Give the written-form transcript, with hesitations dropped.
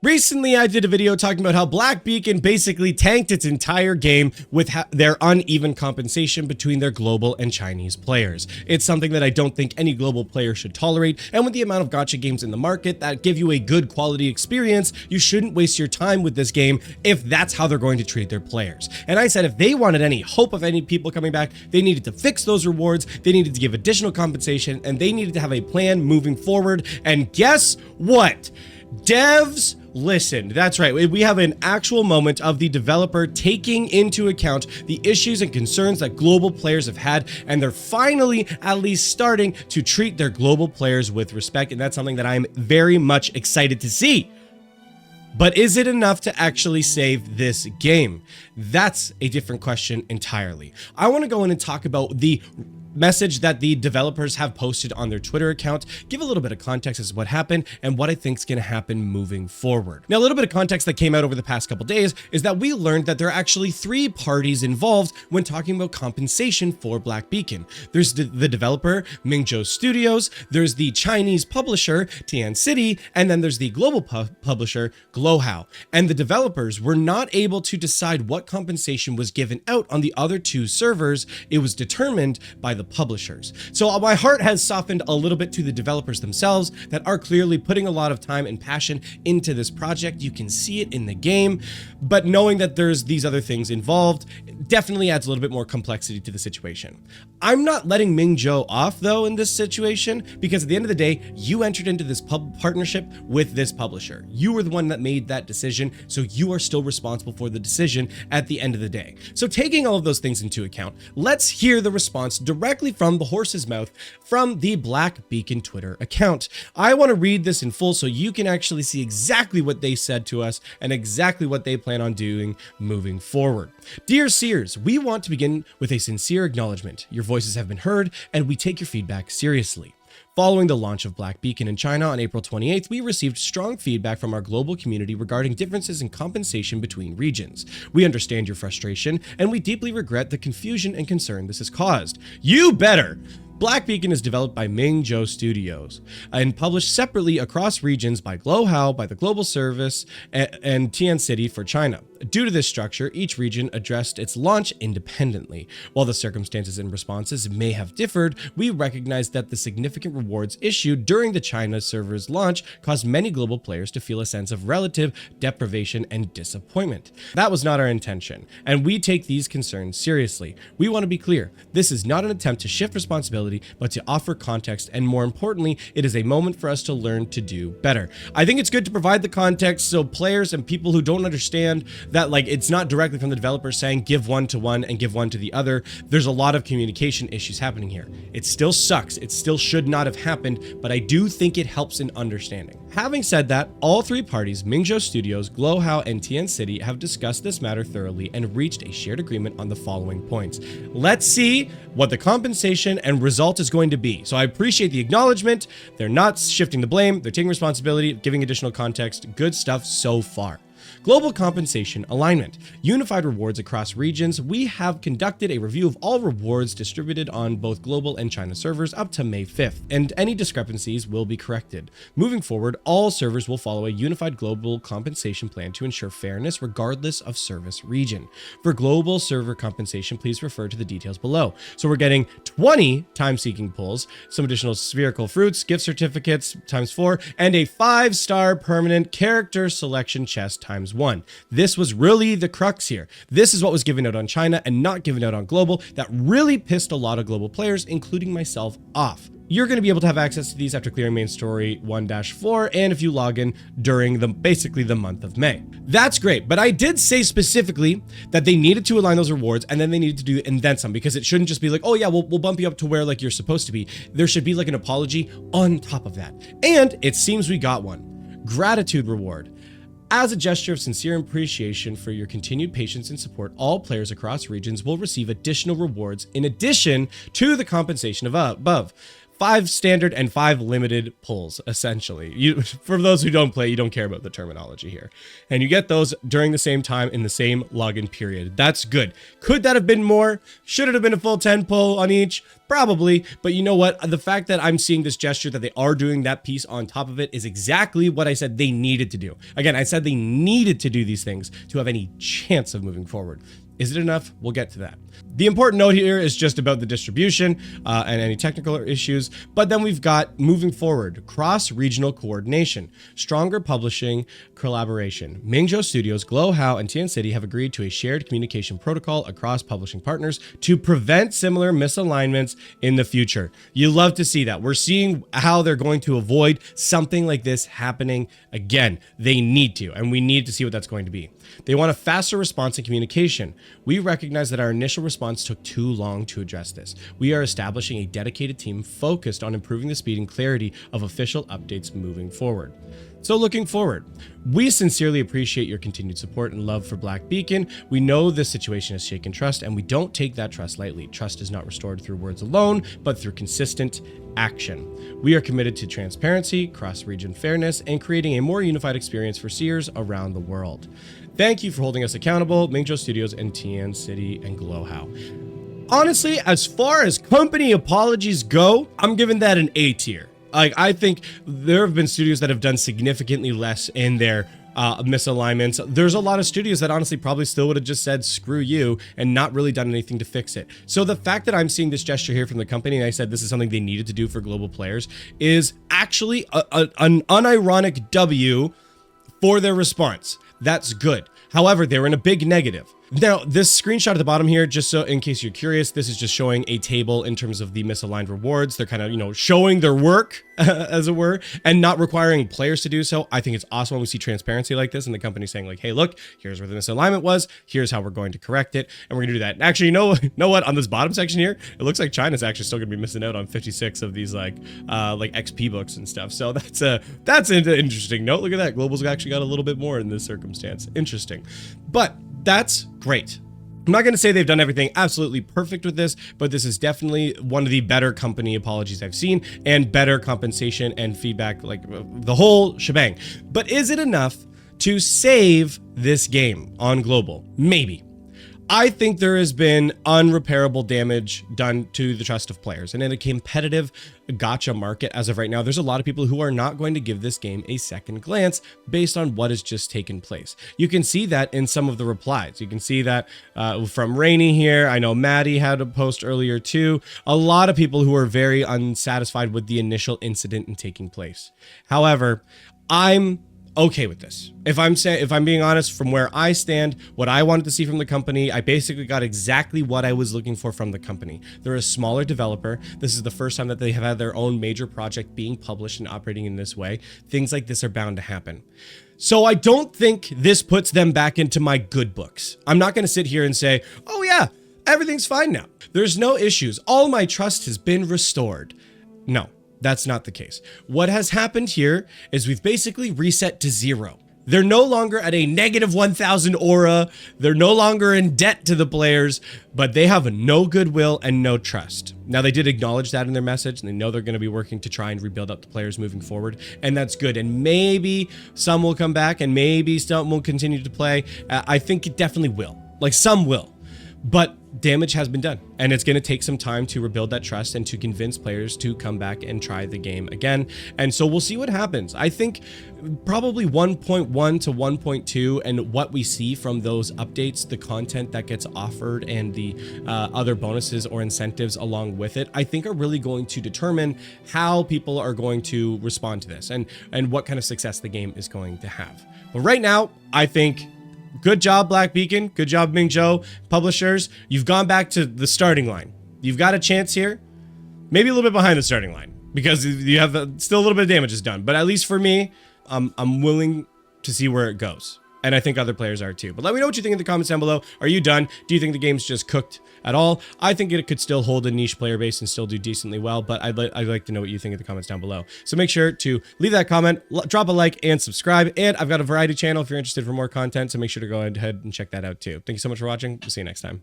Recently, I did a video talking about how Black Beacon basically tanked its entire game with their uneven compensation between their global and Chinese players. It's something that I don't think any global player should tolerate, and with the amount of gacha games in the market that give you a good quality experience, you shouldn't waste your time with this game if that's how they're going to treat their players. And I said if they wanted any hope of any people coming back, they needed to fix those rewards, they needed to give additional compensation, and they needed to have a plan moving forward. And guess what? Devs listened. That's right. We have an actual moment of the developer taking into account the issues and concerns that global players have had, and they're finally at least starting to treat their global players with respect, and that's something that I'm very much excited to see. But is it enough to actually save this game? That's a different question entirely. I want to go in and talk about the message that the developers have posted on their Twitter account, give a little bit of context as to what happened and what I think is going to happen moving forward. Now, a little bit of context that came out over the past couple days is that we learned that there are actually 3 parties involved when talking about compensation for Black Beacon. There's the developer, Mingzhou Studios, there's the Chinese publisher, Tian City, and then there's the global publisher, Glowhow. And the developers were not able to decide what compensation was given out on the other 2 servers. It was determined by the publishers. So my heart has softened a little bit to the developers themselves that are clearly putting a lot of time and passion into this project. You can see it in the game, but knowing that there's these other things involved definitely adds a little bit more complexity to the situation. I'm not letting Mingzhou off though in this situation, because at the end of the day, you entered into this partnership with this publisher. You were the one that made that decision, so you are still responsible for the decision at the end of the day. So taking all of those things into account, let's hear the response directly from the horse's mouth from the Black Beacon Twitter account. I want to read this in full so you can actually see exactly what they said to us and exactly what they plan on doing moving forward. Dear Seers, we want to begin with a sincere acknowledgement. Your voices have been heard and we take your feedback seriously. Following the launch of Black Beacon in China on April 28th, we received strong feedback from our global community regarding differences in compensation between regions. We understand your frustration, and we deeply regret the confusion and concern this has caused. You better! Black Beacon is developed by Mingzhou Studios and published separately across regions by Glowhow, by the Global Service, and Tian City for China. Due to this structure, each region addressed its launch independently. While the circumstances and responses may have differed, we recognize that the significant rewards issued during the China server's launch caused many global players to feel a sense of relative deprivation and disappointment. That was not our intention, and we take these concerns seriously. We want to be clear, this is not an attempt to shift responsibility, but to offer context, and more importantly, it is a moment for us to learn to do better. I think it's good to provide the context so players and people who don't understand that, like, it's not directly from the developer saying give one to one and give one to the other. There's a lot of communication issues happening here. It still sucks. It still should not have happened, but I do think it helps in understanding. Having said that, all 3 parties, Mingzhou Studios, Glowhow, and Tian City, have discussed this matter thoroughly and reached a shared agreement on the following points. Let's see what the compensation and result is going to be. So I appreciate the acknowledgement. They're not shifting the blame. They're taking responsibility, giving additional context. Good stuff so far. Global compensation alignment. Unified rewards across regions. We have conducted a review of all rewards distributed on both global and China servers up to May 5th, and any discrepancies will be corrected. Moving forward, all servers will follow a unified global compensation plan to ensure fairness regardless of service region. For global server compensation, please refer to the details below. So we're getting 20 time-seeking pulls, some additional spherical fruits, gift certificates ×4, and a 5-star permanent character selection chest ×1. This was really the crux here. This is what was given out on China and not given out on global. That really pissed a lot of global players, including myself, off. You're going to be able to have access to these after clearing main story 1-4 and if you log in during basically the month of May. That's great, but I did say specifically that they needed to align those rewards and then they needed to do it and then some, because it shouldn't just be like, oh yeah, we'll bump you up to where like you're supposed to be. There should be like an apology on top of that. And it seems we got one. Gratitude reward. As a gesture of sincere appreciation for your continued patience and support, all players across regions will receive additional rewards in addition to the compensation above. 5 standard and 5 limited pulls, essentially. For those who don't play, you don't care about the terminology here. And you get those during the same time in the same login period. That's good. Could that have been more? Should it have been a full 10 pull on each? Probably, but you know what? The fact that I'm seeing this gesture that they are doing that piece on top of it is exactly what I said they needed to do. Again, I said they needed to do these things to have any chance of moving forward. Is it enough? We'll get to that. The important note here is just about the distribution and any technical issues, but then we've got moving forward, cross-regional coordination, stronger publishing collaboration. Mingzhou Studios, Glowhao, and Tian City have agreed to a shared communication protocol across publishing partners to prevent similar misalignments in the future. You love to see that. We're seeing how they're going to avoid something like this happening again. They need to, and we need to see what that's going to be. They want a faster response and communication. We recognize that our initial response took too long to address this. We are establishing a dedicated team focused on improving the speed and clarity of official updates moving forward. So looking forward, we sincerely appreciate your continued support and love for Black Beacon. We know this situation has shaken trust, and we don't take that trust lightly. Trust is not restored through words alone, but through consistent action. We are committed to transparency, cross-region fairness, and creating a more unified experience for seers around the world. Thank you for holding us accountable, Mingzhou Studios and Tian City and Glowhao. Honestly, as far as company apologies go, I'm giving that an A tier. Like, I think there have been studios that have done significantly less in their misalignments. There's a lot of studios that honestly probably still would have just said screw you and not really done anything to fix it. So the fact that I'm seeing this gesture here from the company, and I said this is something they needed to do for global players, is actually an unironic W for their response. That's good. However, they were in a big negative. Now, this screenshot at the bottom here, just so in case you're curious, this is just showing a table in terms of the misaligned rewards. They're kind of, showing their work, as it were, and not requiring players to do so. I think it's awesome when we see transparency like this and the company saying like, hey, look, here's where the misalignment was. Here's how we're going to correct it. And we're gonna do that. And actually, you know what? On this bottom section here, it looks like China's actually still gonna be missing out on 56 of these like XP books and stuff. So that's an interesting note. Look at that. Global's actually got a little bit more in this circumstance. Interesting. But that's great. I'm not going to say they've done everything absolutely perfect with this, but this is definitely one of the better company apologies I've seen, and better compensation and feedback, like the whole shebang. But is it enough to save this game on global? Maybe. I think there has been unrepairable damage done to the trust of players. And in a competitive gacha market as of right now, there's a lot of people who are not going to give this game a second glance based on what has just taken place. You can see that in some of the replies. You can see that from Rainy here. I know Maddie had a post earlier too. A lot of people who are very unsatisfied with the initial incident in taking place. However, I'm okay with this. If I'm being honest, from where I stand, what I wanted to see from the company, I basically got exactly what I was looking for from the company. They're a smaller developer. This is the first time that they have had their own major project being published and operating in this way. Things like this are bound to happen. So I don't think this puts them back into my good books. I'm not going to sit here and say, oh yeah, everything's fine now. There's no issues. All my trust has been restored. No. That's not the case. What has happened here is we've basically reset to 0. They're no longer at a negative 1,000 aura. They're no longer in debt to the players, but they have no goodwill and no trust. Now, they did acknowledge that in their message, and they know they're going to be working to try and rebuild up the players moving forward, and that's good. And maybe some will come back, and maybe some will continue to play. I think it definitely will. Like, some will. But damage has been done, and it's going to take some time to rebuild that trust and to convince players to come back and try the game again. And so we'll see what happens. I think probably 1.1 to 1.2 and what we see from those updates, the content that gets offered and the other bonuses or incentives along with it, I think are really going to determine how people are going to respond to this and what kind of success the game is going to have. But right now, I think good job, Black Beacon. Good job, Mingzhou publishers. You've gone back to the starting line. You've got a chance here. Maybe a little bit behind the starting line because you have still a little bit of damage is done. But at least for me, I'm willing to see where it goes. And I think other players are too. But let me know what you think in the comments down below. Are you done? Do you think the game's just cooked at all? I think it could still hold a niche player base and still do decently well, but I'd like to know what you think in the comments down below. So make sure to leave that comment, drop a like, and subscribe. And I've got a variety channel if you're interested for more content, so make sure to go ahead and check that out too. Thank you so much for watching. We'll see you next time.